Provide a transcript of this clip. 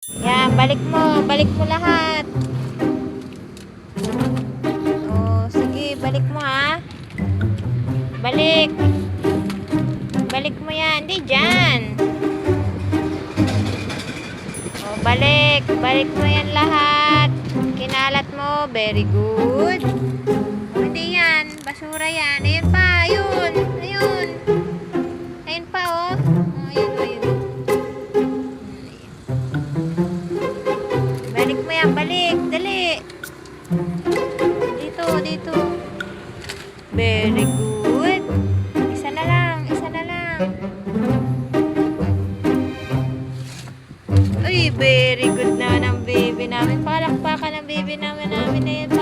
Yan, balik mo lahat. Oh, sige, balik mo ha. Balik. Balik mo yan, di dyan. Oh, balik mo yan lahat. Kinalat mo, very good. Oh, hindi yan, basura yan. Ayun pa, ayun. Ayun. Ayun pa, oh. Oh, ayun, ayun. Balik mo yan, balik. Dali. Dito, dito. Very good. Isa na lang, isa na lang. Uy, very good na ng baby namin. Palakpakan ng baby namin na yan.